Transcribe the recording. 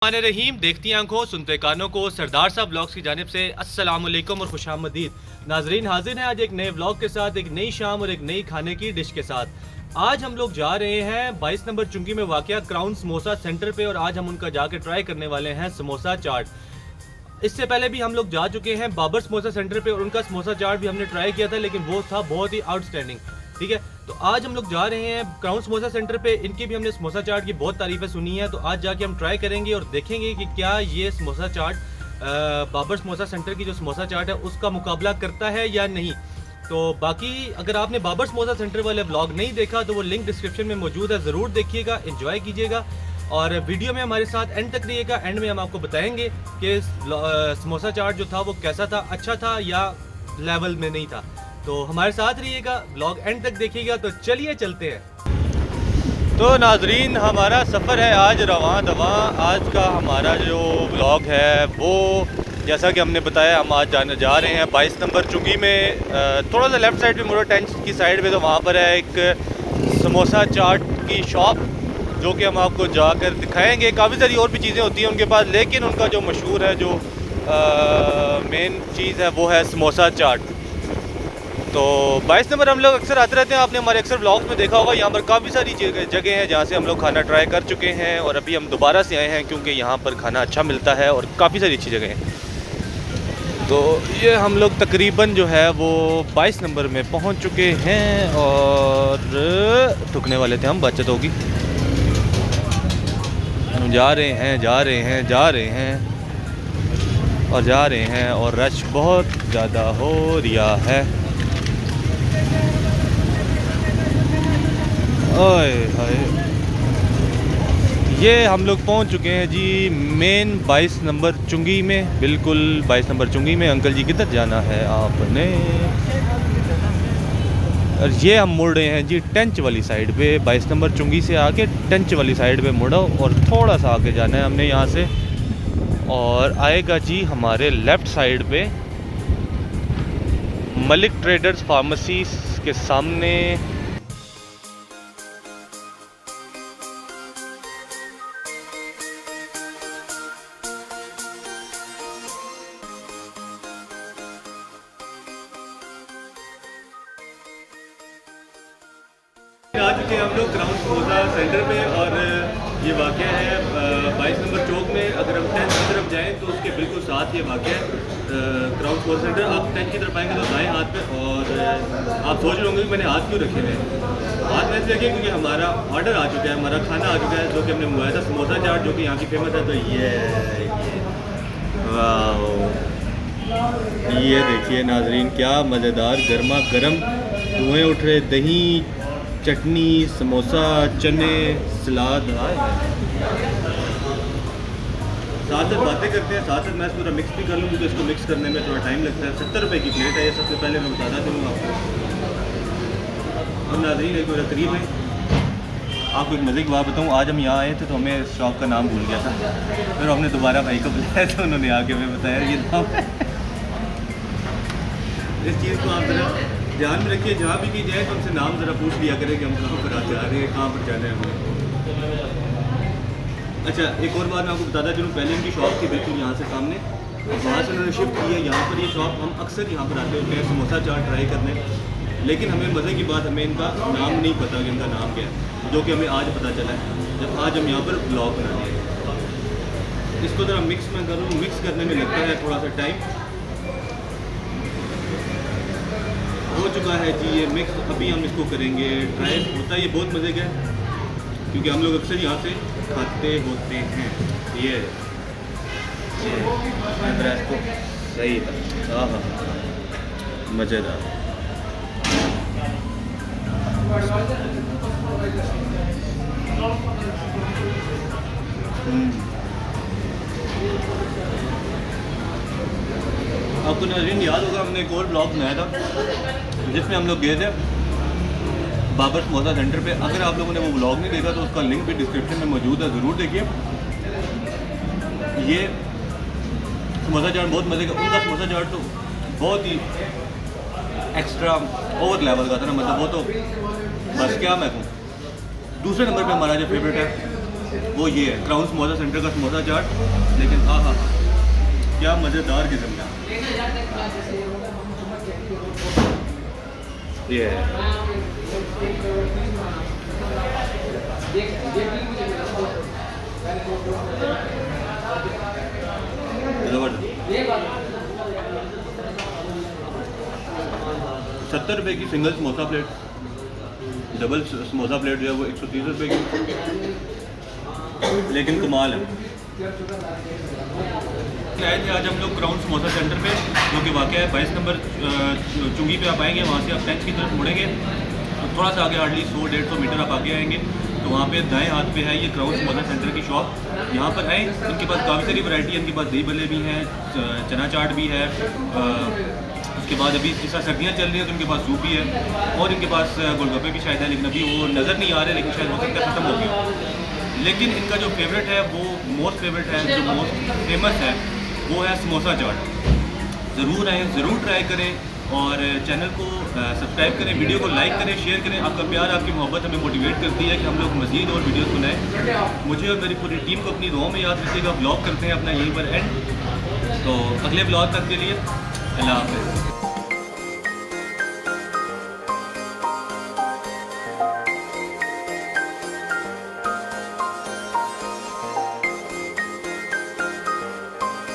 रहीम देखती आंखों सुनते कानों को सरदार साहब व्लॉग्स की जानिब से अस्सलाम वालेकुम और खुशामदीद। नाजरीन हाजिर हैं आज एक नए व्लॉग के साथ, एक नई शाम और एक नई खाने की डिश के साथ। आज हम लोग जा रहे हैं 22 नंबर चुंगी में वाक़या क्राउन समोसा सेंटर पे और आज हम उनका जाके ट्राई करने वाले हैं समोसा चाट। इससे पहले भी हम लोग जा चुके हैं बाबर समोसा सेंटर पे और उनका समोसा चाट भी हमने ट्राई किया था, लेकिन वो था बहुत ही आउटस्टैंडिंग। ठीक है, तो आज हम लोग जा रहे हैं क्राउन समोसा सेंटर पे। इनकी भी हमने समोसा चाट की बहुत तारीफ़ें सुनी है, तो आज जाके हम ट्राई करेंगे और देखेंगे कि क्या ये समोसा चाट बाबर समोसा सेंटर की जो समोसा चाट है उसका मुकाबला करता है या नहीं। तो बाकी अगर आपने बाबर समोसा सेंटर वाले ब्लॉग नहीं देखा तो वो लिंक डिस्क्रिप्शन में मौजूद है, ज़रूर देखिएगा, एंजॉय कीजिएगा और वीडियो में हमारे साथ एंड तक रहिएगा। एंड में हम आपको बताएंगे कि समोसा चाट जो था वो कैसा था, अच्छा था या लेवल में नहीं था। तो हमारे साथ रहिएगा, ब्लॉग एंड तक देखिएगा। तो चलिए चलते हैं। तो नाजरीन हमारा सफ़र है आज रवां दवां। आज का हमारा जो ब्लॉग है वो जैसा कि हमने बताया, हम आज जा रहे हैं 22 नंबर चुंगी में। थोड़ा सा लेफ़्ट साइड पे मुड़ो, टेंट की साइड पे, तो वहाँ पर है एक समोसा चाट की शॉप जो कि हम आपको जाकर दिखाएंगे। काफ़ी सारी और भी चीज़ें होती हैं उनके पास, लेकिन उनका जो मशहूर है, जो मेन चीज़ है वो है समोसा चाट। तो 22 नंबर हम लोग अक्सर आते रहते हैं, आपने हमारे अक्सर व्लॉग्स में देखा होगा। यहाँ पर काफ़ी सारी जगह हैं जहाँ से हम लोग खाना ट्राई कर चुके हैं और अभी हम दोबारा से आए हैं क्योंकि यहाँ पर खाना अच्छा मिलता है और काफ़ी सारी अच्छी जगह हैं। तो ये हम लोग तकरीबन जो है वो 22 नंबर में पहुँच चुके हैं और ठुकने वाले थे हम, बचत होगी। हम जा रहे हैं जा रहे हैं जा रहे हैं और जा रहे हैं और रश बहुत ज़्यादा हो रहा है। ओए हाय, ये हम लोग पहुंच चुके हैं जी मेन 22 नंबर चुंगी में, बिल्कुल 22 नंबर चुंगी में। अंकल जी किधर जाना है आपने? और ये हम मुड़ रहे हैं जी टेंच वाली साइड पे। 22 नंबर चुंगी से आके टेंच वाली साइड पे मुड़ो और थोड़ा सा आगे जाना है हमने यहाँ से, और आएगा जी हमारे लेफ़्ट साइड पे मलिक ट्रेडर्स फार्मेसी के सामने। आ चुके हैं हम लोग क्राउन समोसा सेंटर पे और ये वाक़या है 22 नंबर चौक में। अगर हम टेंथ की तरफ जाएं तो उसके बिल्कुल साथ ये वाक़या है क्राउन समोसा सेंटर। आप टेंथ की तरफ आएंगे तो दाएं हाथ पे, और आप सोच रहे होंगे कि मैंने हाथ क्यों रखे हुए हैं। हाथ में इसलिए रखे क्योंकि हमारा ऑर्डर आ चुका है, हमारा खाना आ चुका है जो कि हमने मंगवाया था समोसा चाट, जो कि यहाँ की फेमस है। तो ये देखिए नाजरीन, क्या मज़ेदार गर्मा गर्म धुएँ उठ रहे, दही, चटनी, समोसा, चने, सलाद। साथ साथ बातें करते हैं, साथ साथ मैं पूरा मिक्स भी कर लूँ क्योंकि इसको मिक्स करने में थोड़ा टाइम लगता है। 70 रुपये की प्लेट है ये, सबसे पहले मैं बताना चलूँगा आपको। और नाज़रीन एक मेरा करीब है, आपको एक मज़े की बात बताऊँ। आज हम यहाँ आए थे तो हमें शॉप का नाम भूल गया था, फिर हमने दोबारा भाई को बुलाया तो उन्होंने आके हमें बताया ये नाम है। इस चीज़ को आप ज़रा ध्यान में रखिए, जहाँ भी की जाए तो हमसे नाम ज़रा पूछ लिया करें कि हम कहाँ पर जा रहे हैं, कहाँ पर जाना है हमें। अच्छा, एक और बात मैं आपको बताता चलूँ, पहले इनकी शॉप थी बिल्कुल यहाँ से सामने, वहाँ से उन्होंने शिफ्ट की है यहाँ पर। ये शॉप हम अक्सर यहाँ पर आते होते हैं समोसा चाट ट्राई करने, लेकिन हमें मज़े की बात, हमें इनका नाम नहीं पता कि इनका नाम क्या है, जो कि हमें आज पता चला है जब आज हम यहाँ पर ब्लॉग बना रहे हैं। इसको ज़रा मिक्स में करूँ, मिक्स करने में लगता है थोड़ा सा टाइम। हो चुका है जी ये मिक्स, अभी हम इसको करेंगे ट्राई। होता है ये बहुत मज़े का है क्योंकि हम लोग अक्सर यहाँ से खाते होते हैं। ये इसको सही था, हाँ हाँ, मज़ेदार। आपको नाज़रीन याद होगा हमने एक और ब्लॉग बनाया था जिसमें हम लोग गए थे बाबर समोसा सेंटर पे। अगर आप लोगों ने वो ब्लॉग नहीं देखा तो उसका लिंक भी डिस्क्रिप्शन में मौजूद है, ज़रूर देखिए। ये समोसा चाट बहुत मज़े का, उनका समोसा चाट तो बहुत ही एक्स्ट्रा ओवर लेवल का था ना, मतलब वो तो बस क्या मैं कहूँ। दूसरे नंबर पे हमारा जो फेवरेट है वो ये है क्राउन समोसा सेंटर का समोसा चाट। लेकिन हाँ हाँ हाँ, क्या मज़ेदार किस्म का ये है। ज़बरदस्त। 70 रुपये की single samosa plate, double samosa plate जो है वो 130 रुपये की, लेकिन कमाल है। आए थे आज हम लोग क्राउन समोसा सेंटर पे, जो कि वाक़ है 22 नंबर चुंगी पे आप आएंगे, वहाँ से आप 10 की तरफ मुड़ेंगे, थोड़ा सा आगे हार्डली 100-150 मीटर आप आगे आएंगे तो वहाँ पे दाएं हाथ पे है ये क्राउन समोसा सेंटर की शॉप। यहाँ पर आएँ, इनके पास काफ़ी सारी वैरायटी है, इनके पास दही भल्ले भी हैं, चना चाट भी है, उसके बाद अभी जिस तरह सर्दियाँ चल रही हैं तो इनके पास सूप भी है, और इनके पास गोलगप्पे भी शायद है, लेकिन अभी वो नज़र नहीं आ रहे, लेकिन शायद हो सकता है ख़त्म हो गया। लेकिन इनका जो फेवरेट है, वो मोस्ट फेवरेट है, जो मोस्ट फेमस है वो है समोसा चाट। ज़रूर आएँ, ज़रूर ट्राई करें और चैनल को सब्सक्राइब करें, वीडियो को लाइक करें, शेयर करें। आपका प्यार, आपकी मोहब्बत हमें मोटिवेट करती है कि हम लोग मज़ीद और वीडियोस बनाएं। मुझे और मेरी पूरी टीम को अपनी दुआओं में याद रखिएगा। ब्लॉग करते हैं अपना यहीं पर एंड, तो अगले ब्लॉग तक के लिए अल्लाह हाफ़िज़।